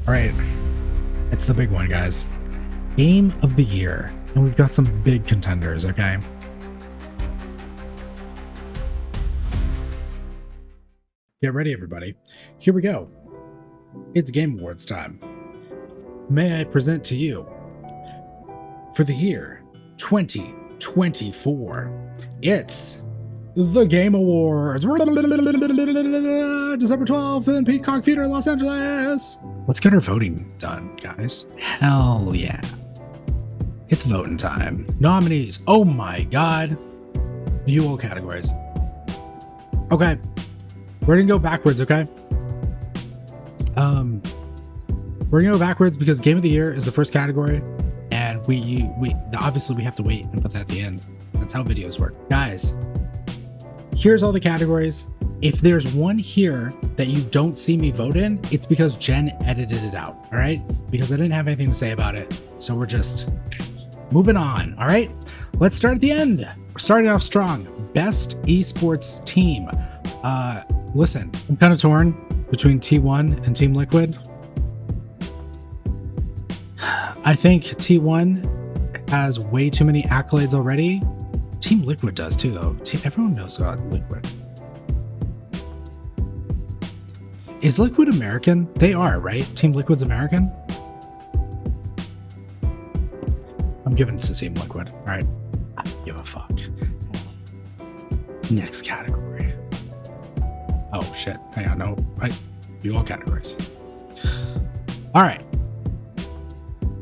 All right, it's the big one, guys. Game of the year. And we've got some big contenders, okay? Get ready, everybody. Here we go. It's Game Awards time. May I present to you, for the year 2024, it's the Game Awards. December 12th in Peacock Theater in Los Angeles. Let's get our voting done, guys. Hell yeah. It's voting time. Nominees. Oh my god. View all categories. Okay. We're gonna go backwards, okay? We're gonna go backwards because Game of the Year is the first category, and we obviously we have to wait and put that at the end. That's how videos work. Guys, here's all the categories. If there's one here that you don't see me vote in, it's because Jen edited it out, all right? Because I didn't have anything to say about it. So we're just moving on, all right? Let's start at the end. We're starting off strong. Best esports team. Listen, I'm kind of torn between T1 and Team Liquid. I think T1 has way too many accolades already. Team Liquid does too, though. Everyone knows about Liquid. Is Liquid American? They are, right? Team Liquid's American? I'm giving it to Team Liquid. All right. I don't give a fuck. Next category. Oh, shit. Hang on. No. Right. View all categories. All right.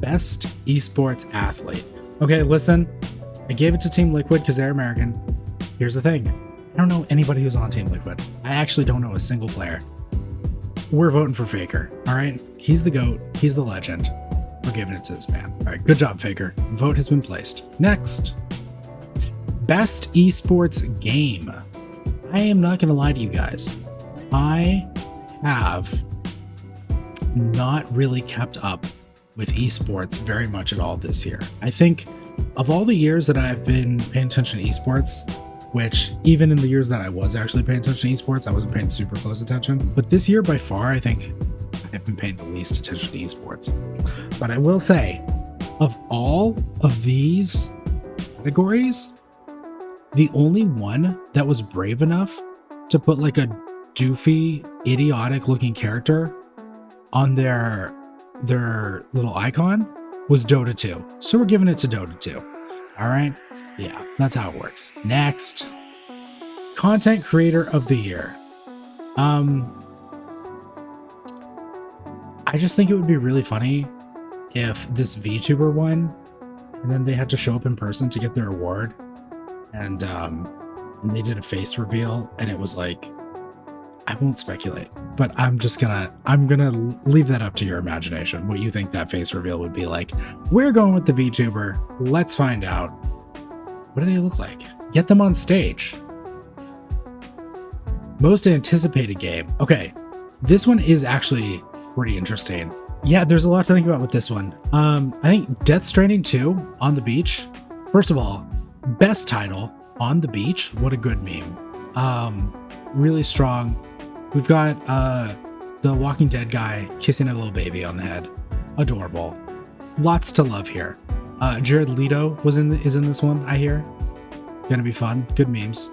Best esports athlete. Okay, listen. I gave it to Team Liquid because they're American. Here's the thing. I don't know anybody who's on Team Liquid. I actually don't know a single player. We're voting for Faker. All right. He's the GOAT. He's the legend. We're giving it to this man. All right. Good job, Faker. Vote has been placed. Next. Best esports game. I am not going to lie to you guys. I have not really kept up with esports very much at all this year. I think of all the years that I've been paying attention to esports, which even in the years that I was actually paying attention to esports, I wasn't paying super close attention. But this year by far, I think I've been paying the least attention to esports. But I will say, of all of these categories, the only one that was brave enough to put like a doofy, idiotic looking character on their little icon was Dota 2. So we're giving it to Dota 2. All right. Yeah, that's how it works. Next, content creator of the year. I just think it would be really funny if this VTuber won and then they had to show up in person to get their award. And they did a face reveal and it was like, I won't speculate, but I'm gonna leave that up to your imagination, what you think that face reveal would be like. We're going with the VTuber. Let's find out. What do they look like? Get them on stage. Most anticipated game. Okay, this one is actually pretty interesting. Yeah, there's a lot to think about with this one. I think Death Stranding 2 on the beach. First of all, best title, On the Beach. What a good meme. Really strong. We've got the Walking Dead guy kissing a little baby on the head. Adorable. Lots to love here. Jared Leto is in this one, I hear. Gonna be fun. Good memes.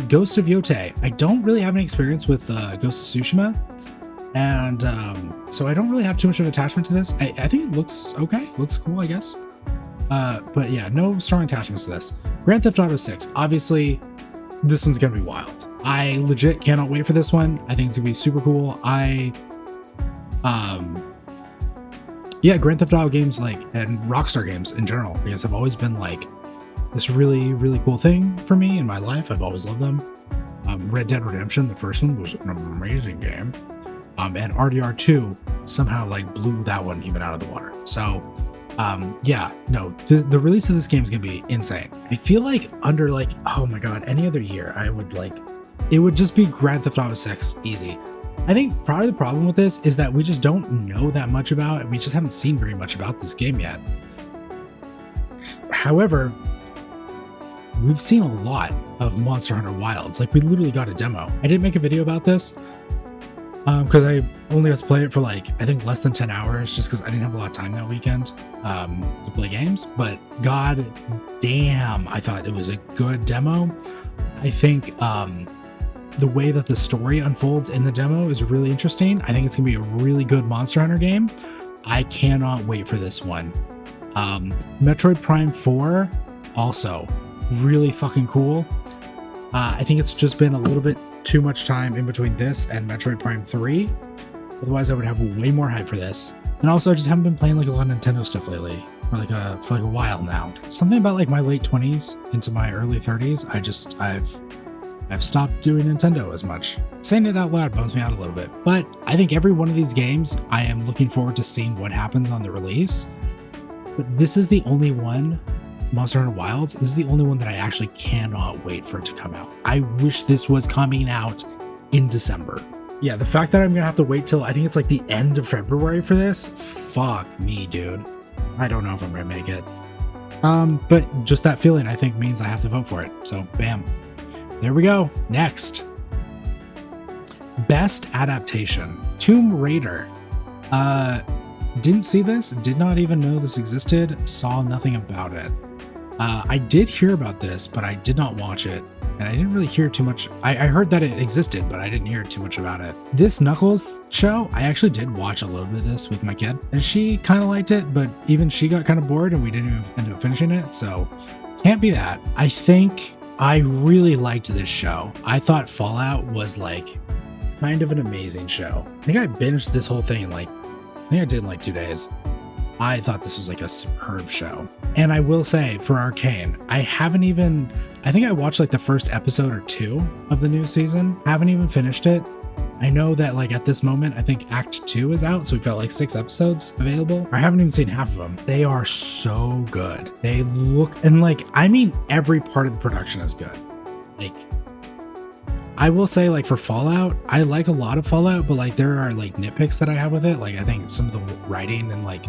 Ghost of Yotei. I don't really have any experience with Ghost of Tsushima. And so I don't really have too much of an attachment to this. I think it looks okay. Looks cool, I guess. But yeah, no strong attachments to this. Grand Theft Auto 6. Obviously, this one's gonna be wild. I legit cannot wait for this one. I think it's gonna be super cool. Yeah, Grand Theft Auto games and Rockstar games in general, because have always been like this really, really cool thing for me in my life. I've always loved them. Red Dead Redemption, the first one, was an amazing game. And RDR 2 somehow blew that one even out of the water. So yeah, no, the release of this game is gonna be insane. I feel like under oh my god, any other year I would it would just be Grand Theft Auto 6 easy. I think part of the problem with this is that we just don't know that much about it. We just haven't seen very much about this game yet. However, we've seen a lot of Monster Hunter Wilds. We literally got a demo. I didn't make a video about this. because I only got to play it for like, I think less than 10 hours, just because I didn't have a lot of time that weekend to play games. But god damn, I thought it was a good demo. I think the way that the story unfolds in the demo is really interesting. I think it's gonna be a really good Monster Hunter game. I cannot wait for this one. Metroid Prime 4, also really fucking cool. I think it's just been a little bit too much time in between this and Metroid Prime 3. Otherwise, I would have way more hype for this. And also, I just haven't been playing like a lot of Nintendo stuff lately, for like a while now. Something about like my late 20s into my early 30s, I've stopped doing Nintendo as much. Saying it out loud bums me out a little bit, but I think every one of these games, I am looking forward to seeing what happens on the release. But this is the only one, Monster Hunter Wilds, this is the only one that I actually cannot wait for it to come out. I wish this was coming out in December. Yeah, the fact that I'm gonna have to wait till, I think it's like the end of February for this, fuck me, dude. I don't know if I'm gonna make it. But just that feeling, I think, means I have to vote for it. So, bam. There we go. Next. Best Adaptation. Tomb Raider. Didn't see this, did not even know this existed, saw nothing about it. I did hear about this, but I did not watch it, and I didn't really hear too much. I heard that it existed, but I didn't hear too much about it. This Knuckles show, I actually did watch a little bit of this with my kid, and she kind of liked it, but even she got kind of bored, and we didn't even end up finishing it, so can't be that. I think I really liked this show. I thought Fallout was like kind of an amazing show. I think I binged this whole thing in like, I think I did in like 2 days. I thought this was like a superb show. And I will say, for Arcane, I think I watched like the first episode or 2 of the new season. Haven't even finished it. I know that like at this moment, I think Act 2 is out, so we've got like 6 episodes available. I haven't even seen half of them. They are so good. They look, and like, I mean, every part of the production is good. Like, I will say, like, for Fallout, I like a lot of Fallout, but like there are like nitpicks that I have with it. Like, I think some of the writing and like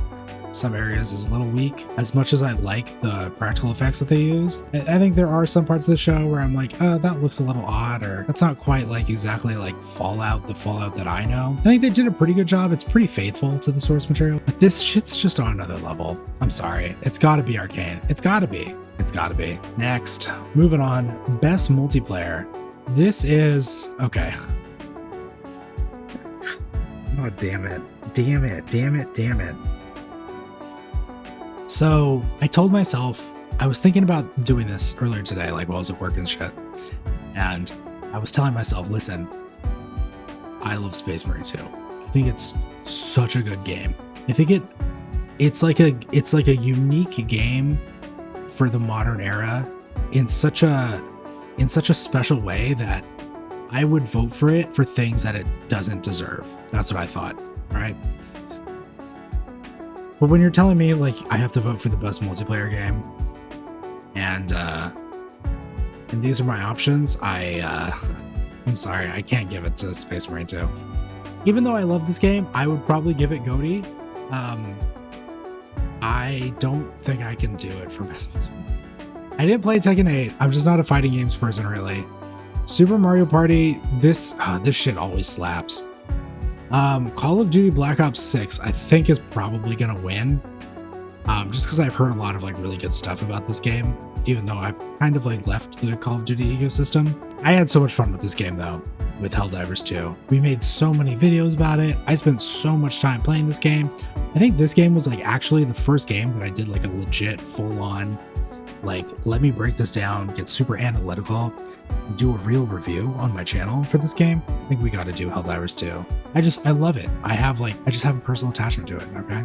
some areas is a little weak. As much as I like the practical effects that they use, I think there are some parts of the show where I'm like, oh, that looks a little odd, or that's not quite like exactly like Fallout, the Fallout that I know. I think they did a pretty good job. It's pretty faithful to the source material, but this shit's just on another level. I'm sorry. It's gotta be Arcane. It's gotta be. It's gotta be. Next, moving on. Best multiplayer. This is, okay. Oh, damn it. Damn it. Damn it. Damn it. So I told myself, I was thinking about doing this earlier today, like while I was at work and shit. And I was telling myself, listen, I love Space Marine 2. I think it's such a good game. I think it's like a unique game for the modern era in such a special way that I would vote for it for things that it doesn't deserve. That's what I thought, right? But when you're telling me like I have to vote for the best multiplayer game, and these are my options, I'm sorry, I can't give it to Space Marine 2. Even though I love this game, I would probably give it GOTY. I don't think I can do it for best multiplayer. I didn't play Tekken 8. I'm just not a fighting games person, really. Super Mario Party, this shit always slaps. Call of Duty Black Ops 6, I think, is probably gonna win. Just because I've heard a lot of like really good stuff about this game, even though I've kind of like left the Call of Duty ecosystem. I had so much fun with this game though, with Helldivers 2. We made so many videos about it. I spent so much time playing this game. I think this game was like actually the first game that I did like a legit full-on, like, let me break this down, get super analytical, do a real review on my channel for this game. I think we got to do Helldivers 2. I love it. I just have a personal attachment to it. Okay.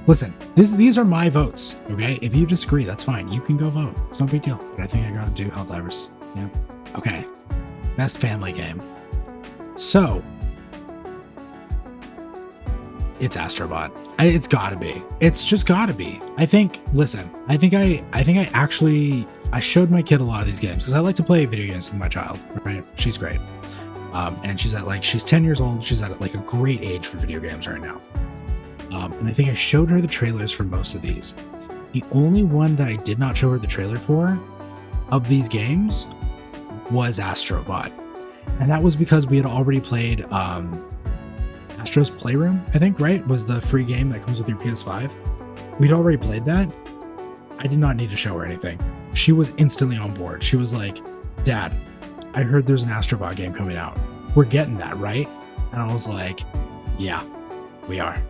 Listen, these are my votes. Okay. If you disagree, that's fine. You can go vote. It's no big deal. But I think I got to do Helldivers. Yeah. Okay. Best family game. So it's Astrobot. It's gotta be. It's just gotta be. I think I showed my kid a lot of these games because I like to play video games with my child, right? She's great. And she's 10 years old. She's at like a great age for video games right now. And I think I showed her the trailers for most of these. The only one that I did not show her the trailer for of these games was Astrobot. And that was because we had already played Astro's Playroom, I think, right? Was the free game that comes with your PS5. We'd already played that. I did not need to show her anything. She was instantly on board. She was like, Dad, I heard there's an Astrobot game coming out. We're getting that, right? And I was like, yeah, we are.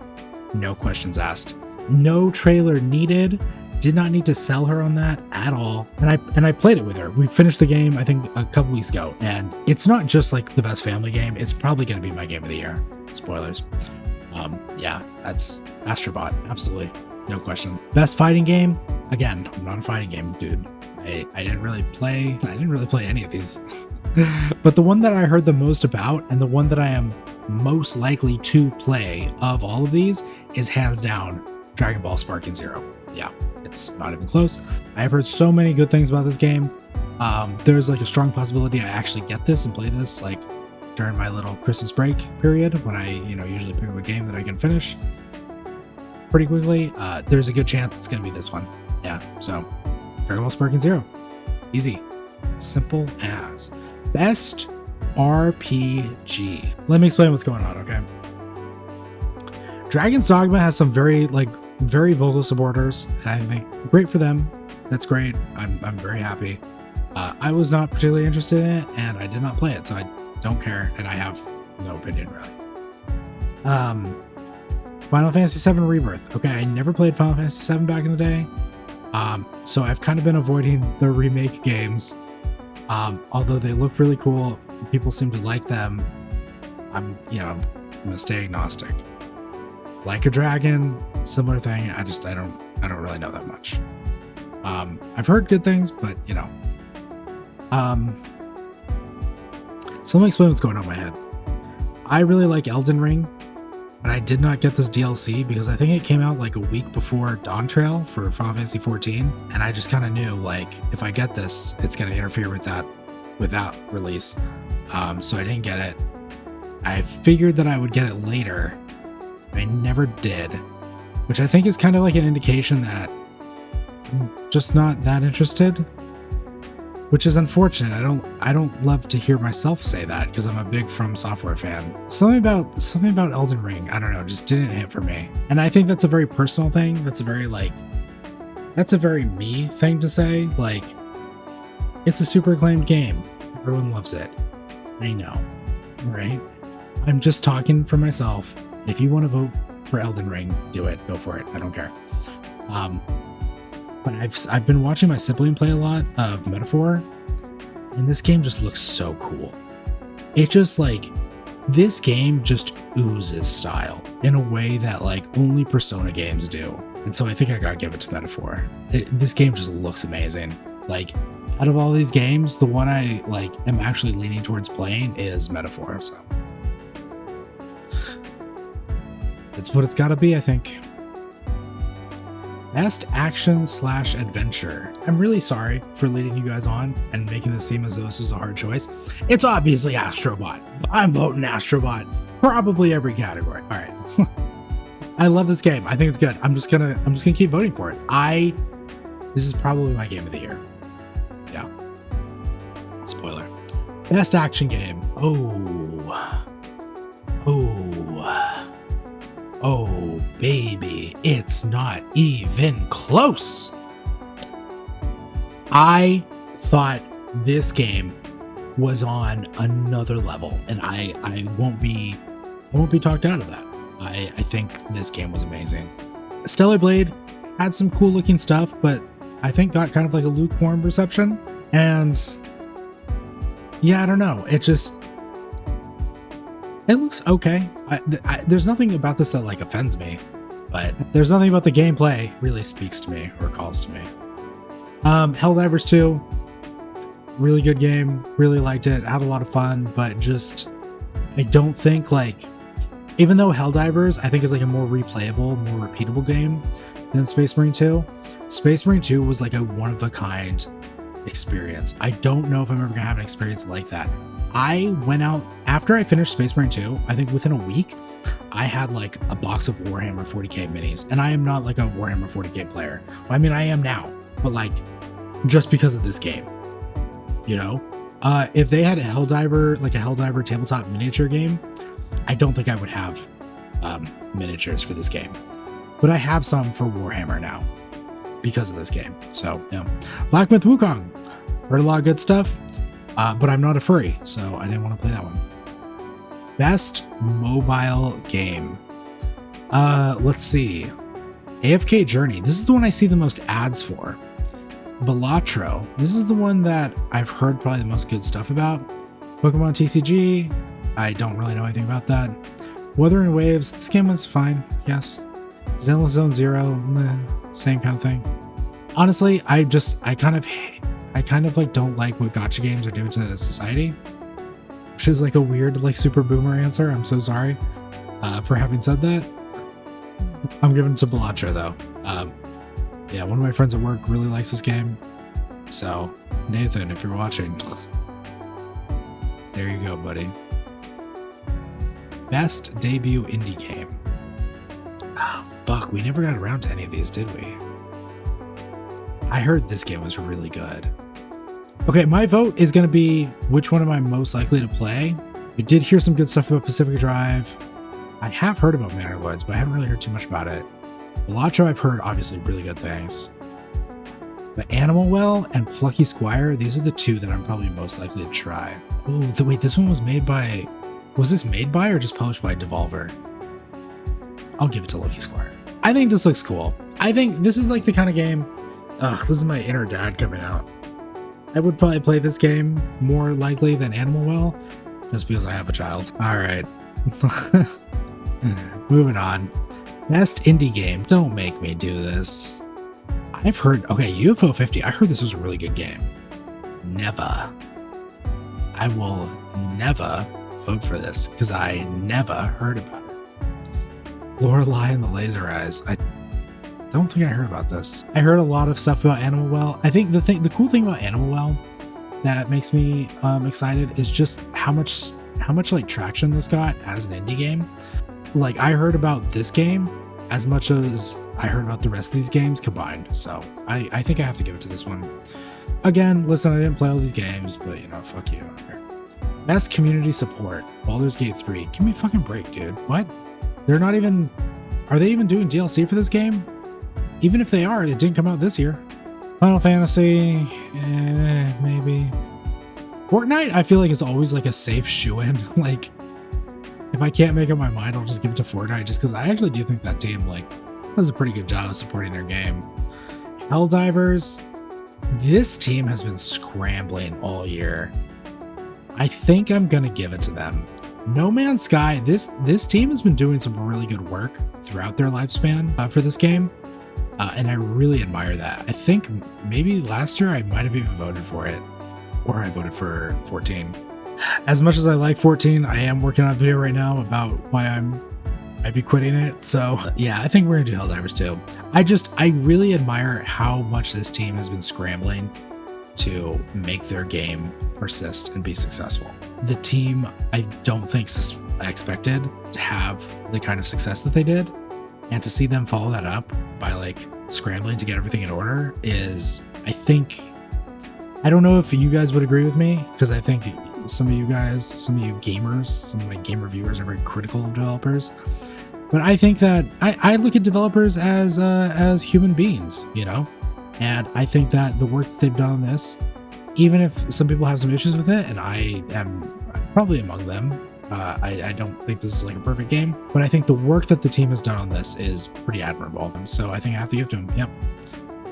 No questions asked. No trailer needed. Did not need to sell her on that at all. And I played it with her. We finished the game, I think, a couple weeks ago. And it's not just like the best family game. It's probably going to be my game of the year. Spoilers. Yeah, that's Astrobot. Absolutely. No question. Best fighting game? Again, I'm not a fighting game dude. I didn't really play any of these. But the one that I heard the most about and the one that I am most likely to play of all of these is hands down Dragon Ball Sparking Zero. Yeah, it's not even close. I have heard so many good things about this game. There's like a strong possibility I actually get this and play this like during my little Christmas break period when I, usually pick up a game that I can finish pretty quickly. There's a good chance it's going to be this one. Yeah, so Dragon Ball Sparking Zero. Easy. Simple as. Best RPG. Let me explain what's going on, okay? Dragon's Dogma has some very vocal supporters, and I think great for them. That's great. I'm very happy. I was not particularly interested in it, and I did not play it, so I don't care, and I have no opinion really. Final Fantasy VII Rebirth. Okay, I never played Final Fantasy VII back in the day, so I've kind of been avoiding the remake games. Although they look really cool, people seem to like them. I'm gonna stay agnostic. Like a Dragon, similar thing. I don't really know that much. I've heard good things, but so let me explain what's going on in my head. I really like Elden Ring, but I did not get this DLC because I think it came out like a week before Dawn Trail for Final Fantasy XIV, and I just kind of knew like if I get this, it's going to interfere with that release. So I didn't get it. I figured that I would get it later. I never did, which I think is kind of like an indication that I'm just not that interested, which is unfortunate. I don't love to hear myself say that because I'm a big From Software fan. Something about Elden Ring, I don't know, just didn't hit for me. And I think that's a very personal thing. That's a very me thing to say. Like, it's a super acclaimed game. Everyone loves it. I know, right? I'm just talking for myself. If you want to vote for Elden Ring, do it. Go for it. I don't care. But I've been watching my sibling play a lot of Metaphor, and this game just looks so cool. It just this game just oozes style in a way that only Persona games do. And so I think I gotta give it to Metaphor. This game just looks amazing. Out of all these games, the one I am actually leaning towards playing is Metaphor. So it's what it's gotta be, I think. Best action/adventure. I'm really sorry for leading you guys on and making this seem as though this was a hard choice. It's obviously Astrobot. I'm voting Astrobot. Probably every category. All right. I love this game. I think it's good. I'm just gonna keep voting for it. This is probably my game of the year. Yeah. Spoiler. Best action game. Oh, baby, it's not even close. I thought this game was on another level, and I won't be talked out of that. I think this game was amazing. Stellar Blade had some cool looking stuff, but I think got kind of a lukewarm reception. And yeah, I don't know. It looks okay. There's nothing about this that offends me, but there's nothing about the gameplay really speaks to me or calls to me. Helldivers 2, really good game. Really liked it. Had a lot of fun, but I don't think even though Helldivers I think is a more replayable, more repeatable game than Space Marine 2. Space Marine 2 was a one of a kind experience. I don't know if I'm ever gonna have an experience like that. I went out after I finished Space Marine 2, I think within a week, I had a box of Warhammer 40k minis, and I am not a Warhammer 40k player. Well, I mean, I am now, but just because of this game, if they had a Helldiver tabletop miniature game, I don't think I would have miniatures for this game. But I have some for Warhammer now because of this game. So, yeah. Black Myth Wukong. Heard a lot of good stuff, but I'm not a furry, so I didn't want to play that one. Best mobile game. Let's see. AFK Journey. This is the one I see the most ads for. Balatro. This is the one that I've heard probably the most good stuff about. Pokemon TCG. I don't really know anything about that. Wuthering Waves. This game was fine, yes. Zenless Zone Zero. Same kind of thing. Honestly, I kind of like don't like what gacha games are doing to society, which is like a weird like super boomer answer. I'm so sorry for having said that. I'm giving it to Balatro though. Yeah, one of my friends at work really likes this game. So, Nathan, if you're watching, there you go, buddy. Best debut indie game. Oh, fuck, we never got around to any of these, did we? I heard this game was really good. Okay, my vote is going to be which one am I most likely to play. I did hear some good stuff about Pacific Drive. I have heard about Manor Lords, but I haven't really heard too much about it. Balatro, I've heard obviously really good things. But Animal Well and Plucky Squire, these are the two that I'm probably most likely to try. Ooh, wait, this one was made by... Was this made by or just published by Devolver? I'll give it to Lucky Squire. I think this looks cool. I think this is like the kind of game... Ugh, this is my inner dad coming out. I would probably play this game more likely than Animal Well, just because I have a child. All right. Moving on. Best indie game. Don't make me do this. I've heard... Okay, UFO 50. I heard this was a really good game. Never. I will never vote for this because I never heard about it. Lorelei and the Laser Eyes. I don't think I heard about this. I heard a lot of stuff about Animal Well. I think the cool thing about Animal Well that makes me excited is just how much like traction this got as an indie game. Like I heard about this game as much as I heard about the rest of these games combined. So I think I have to give it to this one. Again, listen, I didn't play all these games, but you know, fuck you. Okay. Best community support. Baldur's Gate 3. Give me a fucking break, dude. What? They're not even... Are they even doing DLC for this game? Even if they are, it didn't come out this year. Final Fantasy, maybe. Fortnite, I feel like it's always like a safe shoe-in. Like, if I can't make up my mind, I'll just give it to Fortnite, just because I actually do think that team like does a pretty good job of supporting their game. Helldivers, this team has been scrambling all year. I think I'm gonna give it to them. No Man's Sky, this team has been doing some really good work throughout their lifespan for this game. And I really admire that. I think maybe last year I might have even voted for it, or I voted for 14. As much as I like 14, I am working on a video right now about why I might be quitting it. So yeah, I think we're gonna do Helldivers too. I really admire how much this team has been scrambling to make their game persist and be successful. The team, I don't think expected to have the kind of success that they did. And to see them follow that up by like scrambling to get everything in order is, I think, I don't know if you guys would agree with me, because I think some of you gamers, some of my gamer viewers are very critical of developers. But I think that I look at developers as human beings, you know? And I think that the work that they've done on this, even if some people have some issues with it, and I am probably among them, I don't think this is like a perfect game, but I think the work that the team has done on this is pretty admirable. So I think I have to give to them. Yep.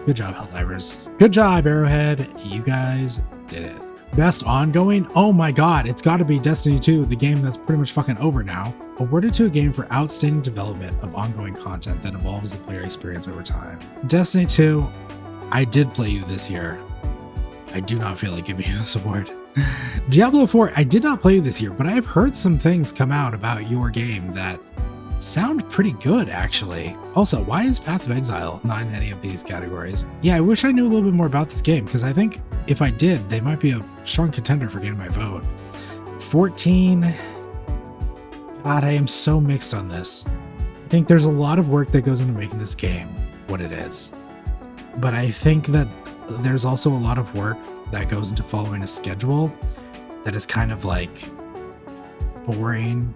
Good job, Helldivers. Good job, Arrowhead. You guys did it. Best ongoing? Oh my god, it's got to be Destiny 2, the game that's pretty much fucking over now. Awarded to a game for outstanding development of ongoing content that evolves the player experience over time. Destiny 2, I did play you this year. I do not feel like giving you this award. Diablo 4, I did not play you this year, but I've heard some things come out about your game that sound pretty good, actually. Also, why is Path of Exile not in any of these categories? Yeah, I wish I knew a little bit more about this game, because I think if I did, they might be a strong contender for getting my vote. 14. God, I am so mixed on this. I think there's a lot of work that goes into making this game what it is. But I think that there's also a lot of work that goes into following a schedule that is kind of like boring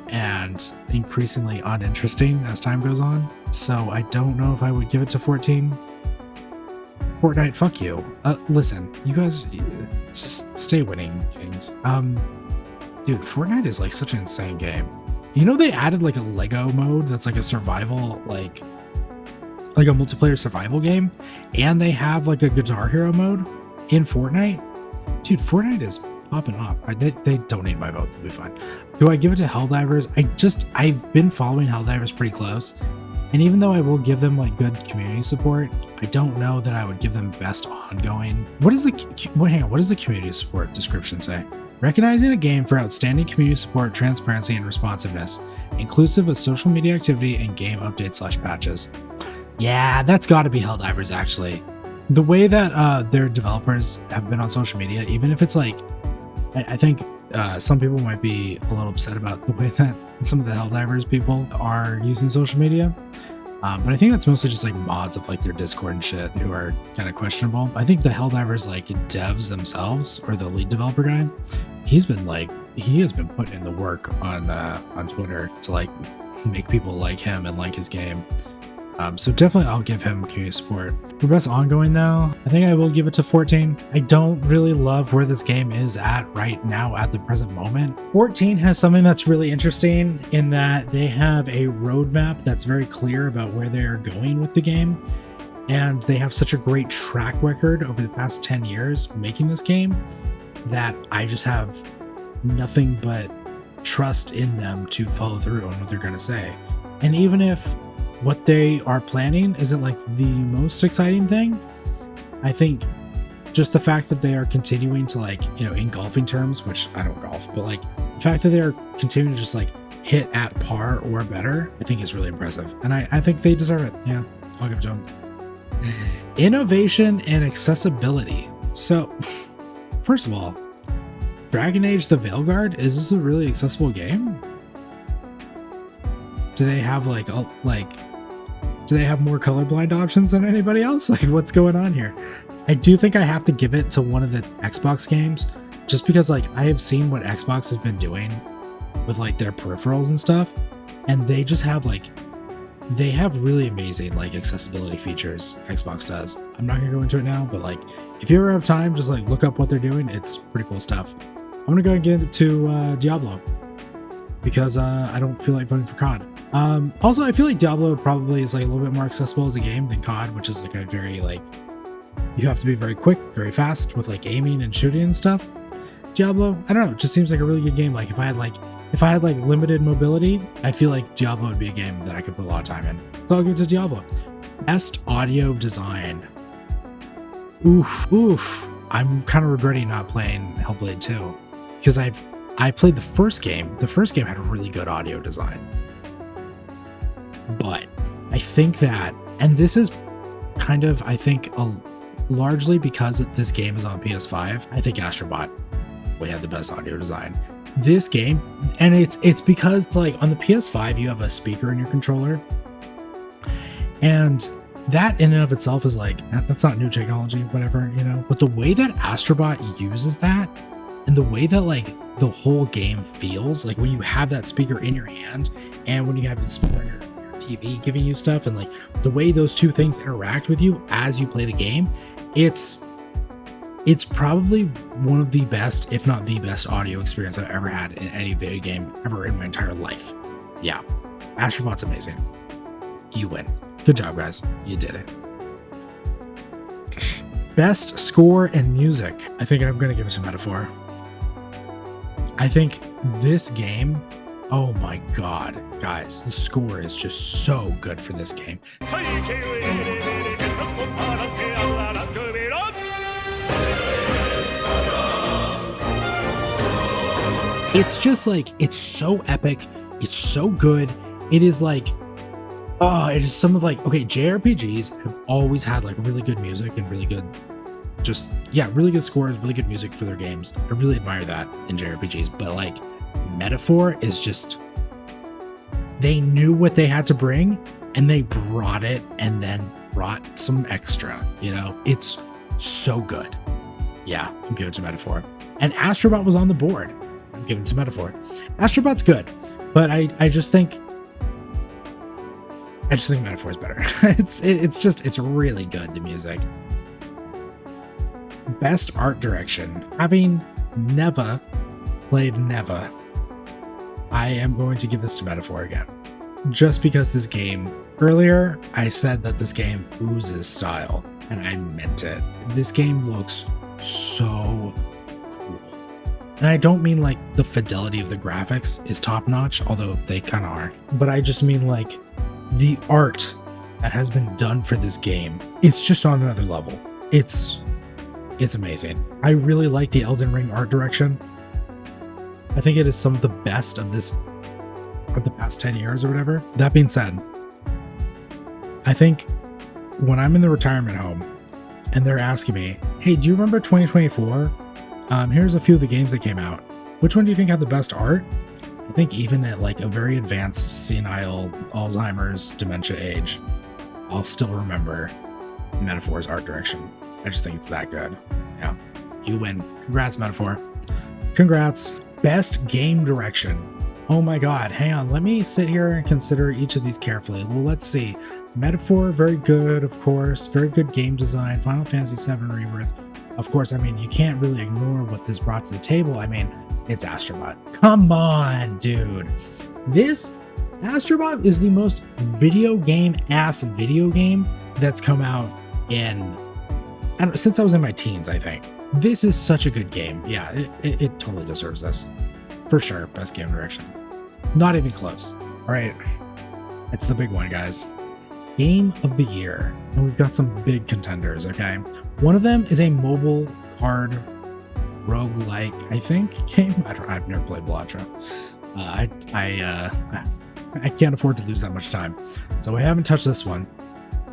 and increasingly uninteresting as time goes on. So I don't know if I would give it to 14. Fortnite, fuck you. Listen, you guys just stay winning, kings. Dude, Fortnite is like such an insane game. You know, they added like a Lego mode that's like a survival, like a multiplayer survival game, and they have like a Guitar Hero mode in Fortnite. Dude, Fortnite is popping off. They don't need my vote. They'll be fine. Do I give it to Helldivers? I've been following Helldivers pretty close, and even though I will give them like good community support, I don't know that I would give them best ongoing. What does the community support description say? Recognizing a game for outstanding community support, transparency, and responsiveness, inclusive of social media activity and game updates / patches. Yeah, that's got to be Helldivers, actually. The way that their developers have been on social media, even if it's like, I think some people might be a little upset about the way that some of the Helldivers people are using social media. But I think that's mostly just like mods of like their Discord and shit who are kind of questionable. I think the Helldivers like devs themselves, or the lead developer guy, he has been putting in the work on Twitter to like make people like him and like his game. So definitely I'll give him community support. For best ongoing though, I think I will give it to 14. I don't really love where this game is at right now at the present moment. 14 has something that's really interesting in that they have a roadmap that's very clear about where they're going with the game. And they have such a great track record over the past 10 years making this game that I just have nothing but trust in them to follow through on what they're going to say. And even if what they are planning isn't like the most exciting thing, I think just the fact that they are continuing to like, you know, in golfing terms, which I don't golf, but like the fact that they're continuing to just like hit at par or better, I think is really impressive. And I think they deserve it. Yeah, I'll give it to them. Innovation and accessibility. So first of all, Dragon Age the Veilguard, is this a really accessible game? Do they have do they have more colorblind options than anybody else? Like, what's going on here? I do think I have to give it to one of the Xbox games, just because like I have seen what Xbox has been doing with like their peripherals and stuff, and they just have they have really amazing like accessibility features. Xbox does. I'm not gonna go into it now, but like if you ever have time, just like look up what they're doing. It's pretty cool stuff. I'm gonna go and get it to Diablo, because I don't feel like voting for COD. Also, I feel like Diablo probably is like a little bit more accessible as a game than COD, which is like a very like, you have to be very quick, very fast with like aiming and shooting and stuff. Diablo, I don't know, it just seems like a really good game. Like if I had like limited mobility, I feel like Diablo would be a game that I could put a lot of time in. So I'll give it to Diablo. Best audio design. Oof. I'm kind of regretting not playing Hellblade 2, because I played the first game. The first game had a really good audio design. But I think that, and this is kind of, I think, largely because this game is on PS5, I think Astrobot had the best audio design. This game, and it's because like on the PS5 you have a speaker in your controller, and that in and of itself is like, that's not new technology, whatever, you know. But the way that Astrobot uses that, and the way that like the whole game feels, like when you have that speaker in your hand and when you have the speaker in your TV giving you stuff, and like the way those two things interact with you as you play the game, it's probably one of the best, if not the best audio experience I've ever had in any video game ever in my entire life. Yeah, Astrobot's amazing. You win. Good job, guys. You did it. Best score and music. I think I'm gonna give it to Metaphor. I think this game, oh my god, guys, the score is just so good for this game. It's just like, it's so epic, it's so good. It is like, it is some of like, okay, JRPGs have always had like really good music and really good, really good scores, really good music for their games. I really admire that in JRPGs, but like Metaphor is just, they knew what they had to bring and they brought it, and then brought some extra, you know. It's so good. Yeah, I'm giving it to Metaphor. And Astrobot was on the board. I'm giving it to Metaphor. Astrobot's good. But I just think Metaphor is better. It's really good, the music. Best art direction. Having never played Neva, I am going to give this to Metaphor again. Just because this game, earlier I said that this game oozes style, and I meant it. This game looks so cool. And I don't mean like the fidelity of the graphics is top notch, although they kind of are. But I just mean like the art that has been done for this game. It's just on another level. It's amazing. I really like the Elden Ring art direction. I think it is some of the best of the past 10 years or whatever. That being said, I think when I'm in the retirement home and they're asking me, hey, do you remember 2024? Here's a few of the games that came out. Which one do you think had the best art? I think even at like a very advanced senile Alzheimer's dementia age, I'll still remember Metaphor's art direction. I just think it's that good. Yeah, you win. Congrats, Metaphor. Congrats. Best game direction. Oh my god, hang on. Let me sit here and consider each of these carefully. Well, let's see. Metaphor, very good, of course. Very good game design. Final Fantasy VII Rebirth. Of course, I mean, you can't really ignore what this brought to the table. I mean, it's Astrobot. Come on, dude. This Astrobot is the most video game that's come out since I was in my teens, I think. This is such a good game. Yeah, it totally deserves this. For sure, best game direction. Not even close. All right, it's the big one, guys. Game of the year. And we've got some big contenders, okay? One of them is a mobile card roguelike, I think, game. I've never played Bellatra. I can't afford to lose that much time. So I haven't touched this one.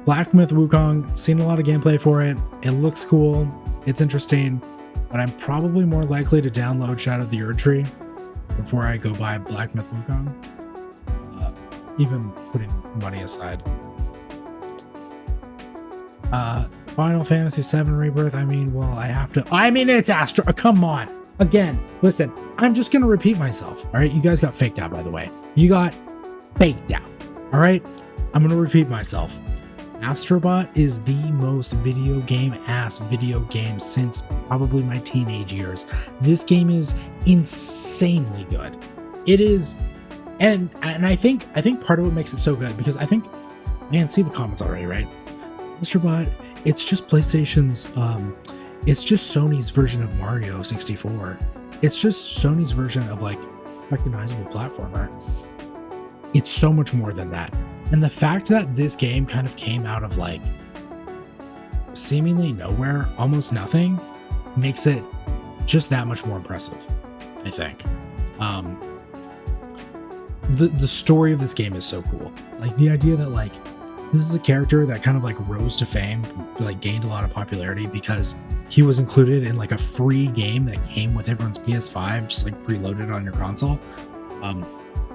Black Myth Wukong, seen a lot of gameplay for it. It looks cool. It's interesting, but I'm probably more likely to download Shadow of the Erdtree before I go buy Black Myth Wukong. Even putting money aside. Final Fantasy VII Rebirth. I mean, well, it's Astro. Come on. Again, listen, I'm just going to repeat myself. All right. You guys got faked out, by the way. You got faked out. All right. I'm going to repeat myself. Astrobot is the most video game since probably my teenage years. This game is insanely good. It is, and I think part of what makes it so good, because I think, man, see the comments already, right? Astrobot, it's just PlayStation's, it's just Sony's version of Mario 64. It's just Sony's version of like recognizable platformer. It's so much more than that. And the fact that this game kind of came out of like seemingly nowhere, almost nothing, makes it just that much more impressive, I think. The story of this game is so cool. Like the idea that like this is a character that kind of like rose to fame, like gained a lot of popularity because he was included in like a free game that came with everyone's PS5, just like preloaded on your console.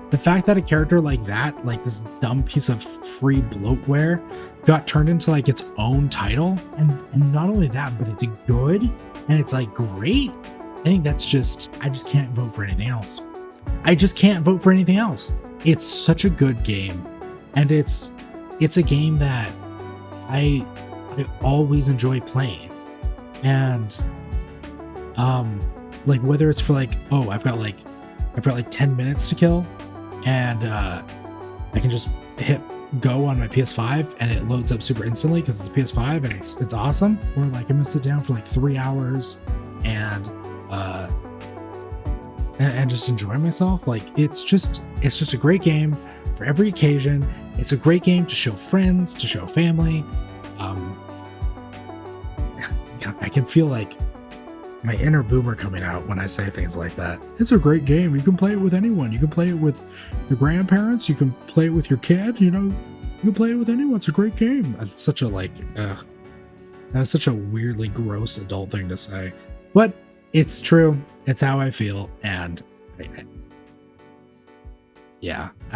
The fact that a character like that, like this dumb piece of free bloatware, got turned into like its own title, and not only that, but it's good and it's like great. I think that's just, I just can't vote for anything else. It's such a good game, and it's a game that I always enjoy playing. And like whether it's for like, oh, I've got like 10 minutes to kill, and I can just hit go on my PS5 and it loads up super instantly because it's a PS5 and it's awesome. Or like I'm gonna sit down for like 3 hours and just enjoy myself. Like it's just a great game for every occasion. It's a great game to show friends, to show family. I can feel like my inner boomer coming out when I say things like that. It's a great game. You can play it with anyone. You can play it with your grandparents. You can play it with your kid. You know, you can play it with anyone. It's a great game. It's such a that's such a weirdly gross adult thing to say, but it's true. It's how I feel. And I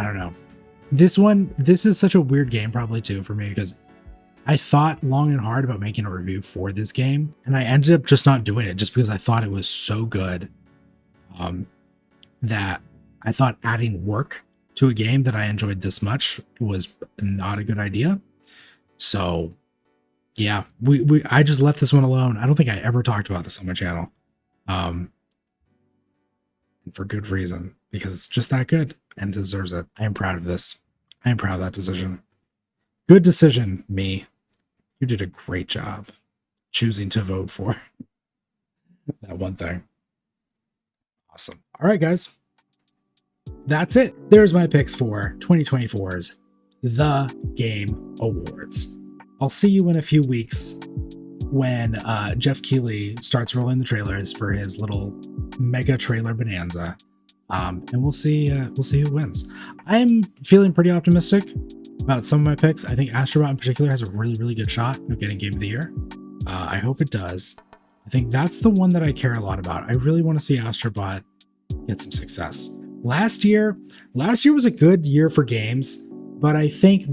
don't know. This is such a weird game probably too for me, because I thought long and hard about making a review for this game, and I ended up just not doing it just because I thought it was so good that I thought adding work to a game that I enjoyed this much was not a good idea. So yeah, I just left this one alone. I don't think I ever talked about this on my channel. And for good reason, because it's just that good and deserves it. I am proud of this. I am proud of that decision. Good decision, me. You did a great job choosing to vote for that one thing. Awesome. All right, guys. That's it. There's my picks for 2024's The Game Awards. I'll see you in a few weeks when Jeff Keighley starts rolling the trailers for his little mega trailer bonanza. And we'll see who wins. I'm feeling pretty optimistic about some of my picks. I think Astrobot in particular has a really good shot of getting Game of the Year. I hope it does. I think that's the one that I care a lot about. I really want to see Astrobot get some success. Last year was a good year for games, but I think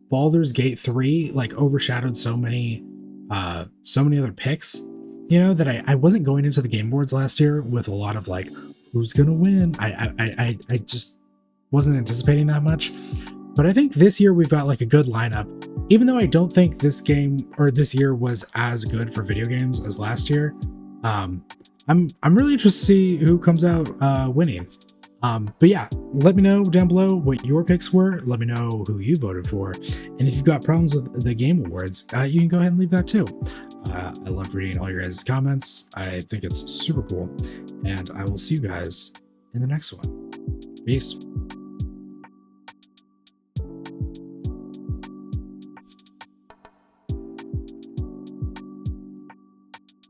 Baldur's Gate 3 like overshadowed so many other picks, you know, that I wasn't going into the Game Awards last year with a lot of like, who's gonna win? I just wasn't anticipating that much. But I think this year we've got like a good lineup. Even though I don't think this game or this year was as good for video games as last year, I'm really interested to see who comes out winning. But yeah, let me know down below what your picks were. Let me know who you voted for. And if you've got problems with the Game Awards, you can go ahead and leave that too. I love reading all your guys' comments. I think it's super cool. And I will see you guys in the next one. Peace.